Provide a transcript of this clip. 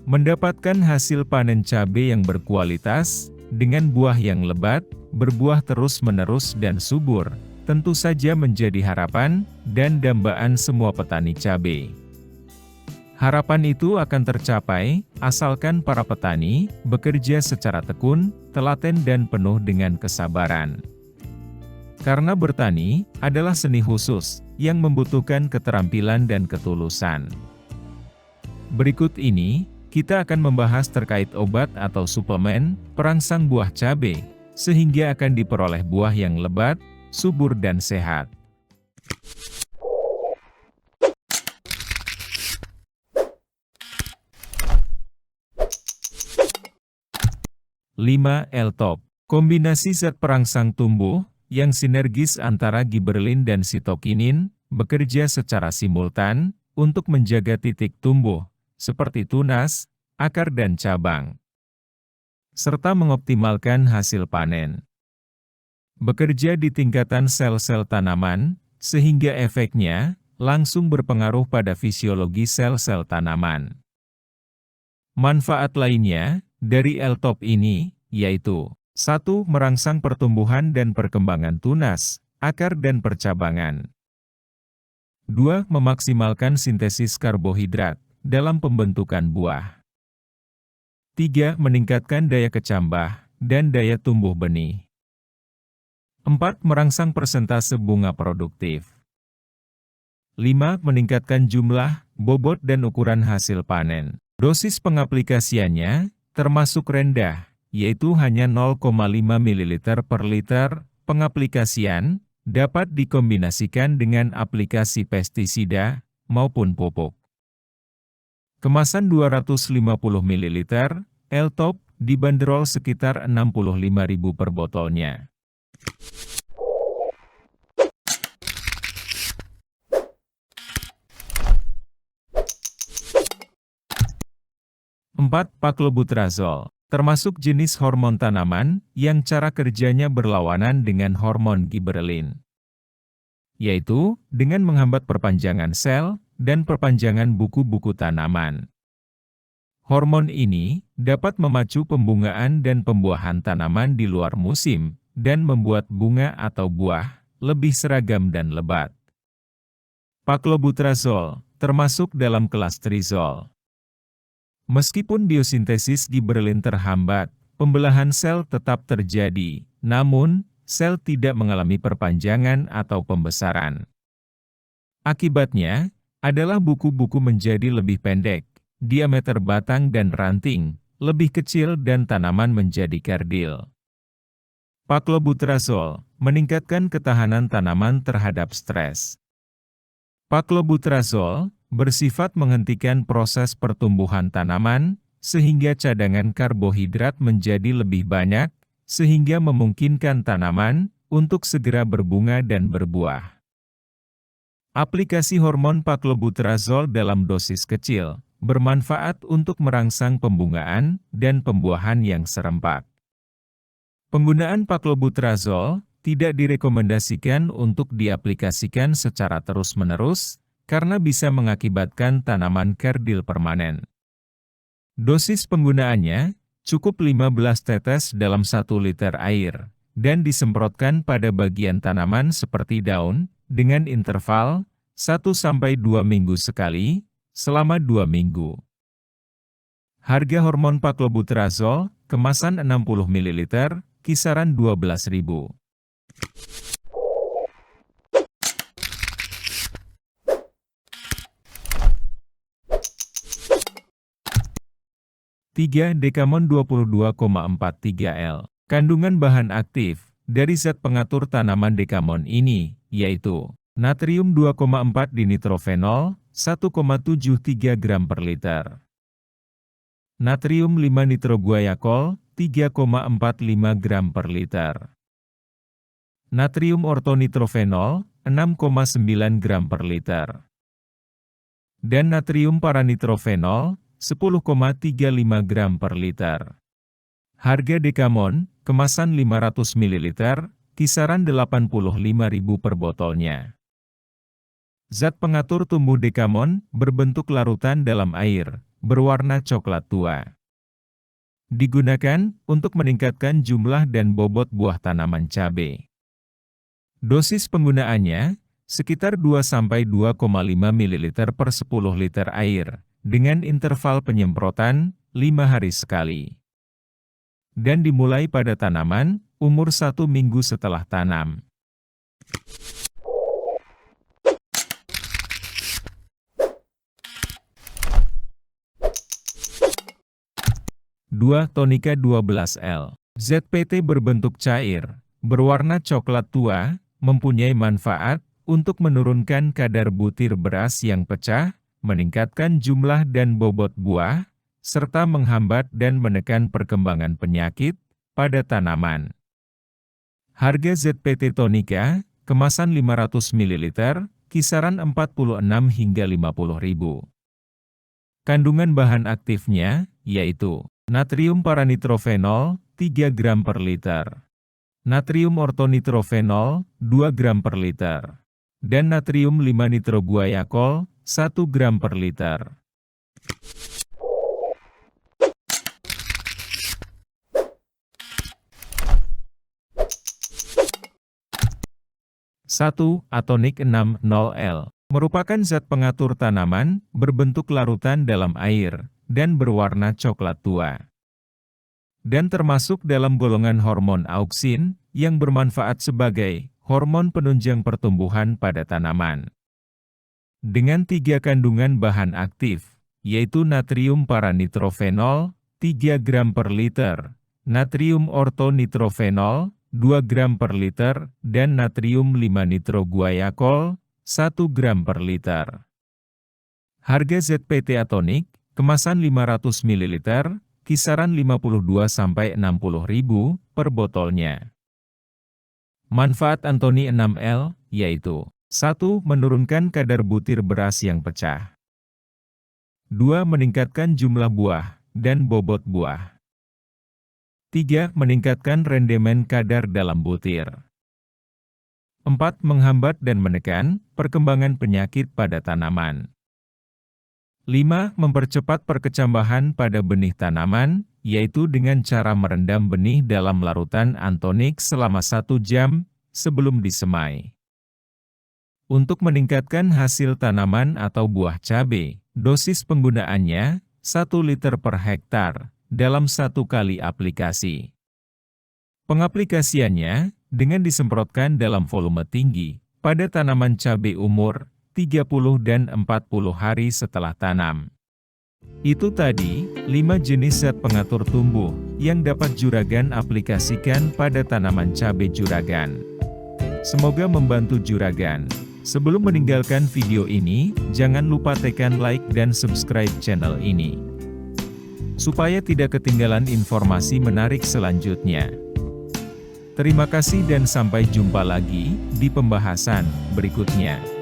Mendapatkan hasil panen cabai yang berkualitas, dengan buah yang lebat, berbuah terus-menerus dan subur, tentu saja menjadi harapan dan dambaan semua petani cabai. Harapan itu akan tercapai, asalkan para petani bekerja secara tekun, telaten dan penuh dengan kesabaran. Karena bertani adalah seni khusus yang membutuhkan keterampilan dan ketulusan. Berikut ini, kita akan membahas terkait obat atau suplemen perangsang buah cabai, sehingga akan diperoleh buah yang lebat, subur dan sehat. 5. L-Top. Kombinasi zat perangsang tumbuh yang sinergis antara giberelin dan sitokinin, bekerja secara simultan untuk menjaga titik tumbuh, seperti tunas, akar dan cabang, serta mengoptimalkan hasil panen. Bekerja di tingkatan sel-sel tanaman, sehingga efeknya langsung berpengaruh pada fisiologi sel-sel tanaman. Manfaat lainnya dari L-Top ini, yaitu 1. Merangsang pertumbuhan dan perkembangan tunas, akar dan percabangan. 2. Memaksimalkan sintesis karbohidrat dalam pembentukan buah. 3. Meningkatkan daya kecambah dan daya tumbuh benih. 4. Merangsang persentase bunga produktif. 5. Meningkatkan jumlah, bobot dan ukuran hasil panen. Dosis pengaplikasiannya termasuk rendah, yaitu hanya 0,5 ml per liter. Pengaplikasian dapat dikombinasikan dengan aplikasi pestisida maupun pupuk. Kemasan 250 ml, L-Top dibanderol sekitar 65.000 per botolnya. Empat. Paklobutrazol, termasuk jenis hormon tanaman yang cara kerjanya berlawanan dengan hormon giberelin, yaitu dengan menghambat perpanjangan sel dan perpanjangan buku-buku tanaman. Hormon ini dapat memacu pembungaan dan pembuahan tanaman di luar musim dan membuat bunga atau buah lebih seragam dan lebat. Paklobutrazol termasuk dalam kelas trizol. Meskipun biosintesis giberelin terhambat, pembelahan sel tetap terjadi, namun sel tidak mengalami perpanjangan atau pembesaran. Akibatnya adalah buku-buku menjadi lebih pendek, diameter batang dan ranting lebih kecil dan tanaman menjadi kerdil. Paklobutrazol meningkatkan ketahanan tanaman terhadap stres. Paklobutrazol bersifat menghentikan proses pertumbuhan tanaman, sehingga cadangan karbohidrat menjadi lebih banyak, sehingga memungkinkan tanaman untuk segera berbunga dan berbuah. Aplikasi hormon paklobutrazol dalam dosis kecil bermanfaat untuk merangsang pembungaan dan pembuahan yang serempak. Penggunaan paklobutrazol tidak direkomendasikan untuk diaplikasikan secara terus-menerus, karena bisa mengakibatkan tanaman kerdil permanen. Dosis penggunaannya cukup 15 tetes dalam 1 liter air, dan disemprotkan pada bagian tanaman seperti daun, dengan interval 1-2 minggu sekali, selama 2 minggu. Harga hormon paklobutrazol, kemasan 60 ml, kisaran 12.000. 3. Dekamon 22,43 L. Kandungan bahan aktif dari zat pengatur tanaman dekamon ini, yaitu natrium 2,4 dinitrofenol, 1,73 gram per liter. Natrium 5 nitroguaiacol, 3,45 gram per liter. Natrium ortonitrofenol, 6,9 gram per liter. Dan natrium paranitrofenol, 10,35 gram per liter. Harga dekamon, kemasan 500 ml, kisaran 85.000 per botolnya. Zat pengatur tumbuh dekamon berbentuk larutan dalam air, berwarna coklat tua. Digunakan untuk meningkatkan jumlah dan bobot buah tanaman cabai. Dosis penggunaannya sekitar 2-2,5 ml per 10 liter air, dengan interval penyemprotan 5 hari sekali. Dan dimulai pada tanaman umur 1 minggu setelah tanam. 2. Tonika 12L. ZPT berbentuk cair, berwarna coklat tua, mempunyai manfaat untuk menurunkan kadar butir beras yang pecah, meningkatkan jumlah dan bobot buah, serta menghambat dan menekan perkembangan penyakit pada tanaman. Harga ZPT Tonika, kemasan 500 ml, kisaran 46 hingga 50.000. Kandungan bahan aktifnya, yaitu natrium paranitrofenol, 3 gram per liter. Natrium ortonitrofenol, 2 gram per liter. Dan natrium 5-nitroguaiacol, 1 gram per liter. Atonik 6,0L. Merupakan zat pengatur tanaman, berbentuk larutan dalam air, dan berwarna coklat tua. Dan termasuk dalam golongan hormon auksin, yang bermanfaat sebagai hormon penunjang pertumbuhan pada tanaman. Dengan 3 kandungan bahan aktif, yaitu natrium paranitrofenol, 3 gram per liter, natrium ortonitrofenol, 2 gram per liter, dan natrium 5-nitroguaiacol, 1 gram per liter. Harga ZPT Atonik, kemasan 500 ml, kisaran 52-60.000 per botolnya. Manfaat Antoni 6L, yaitu 1. Menurunkan kadar butir beras yang pecah. 2. Meningkatkan jumlah buah dan bobot buah. 3. Meningkatkan rendemen kadar dalam butir. 4. Menghambat dan menekan perkembangan penyakit pada tanaman. 5. Mempercepat perkecambahan pada benih tanaman, yaitu dengan cara merendam benih dalam larutan antonik selama 1 jam sebelum disemai. Untuk meningkatkan hasil tanaman atau buah cabai, dosis penggunaannya 1 liter per hektar dalam 1 kali aplikasi. Pengaplikasiannya dengan disemprotkan dalam volume tinggi pada tanaman cabai umur 30 dan 40 hari setelah tanam. Itu tadi 5 jenis zat pengatur tumbuh yang dapat juragan aplikasikan pada tanaman cabai juragan. Semoga membantu juragan. Sebelum meninggalkan video ini, jangan lupa tekan like dan subscribe channel ini, supaya tidak ketinggalan informasi menarik selanjutnya. Terima kasih dan sampai jumpa lagi di pembahasan berikutnya.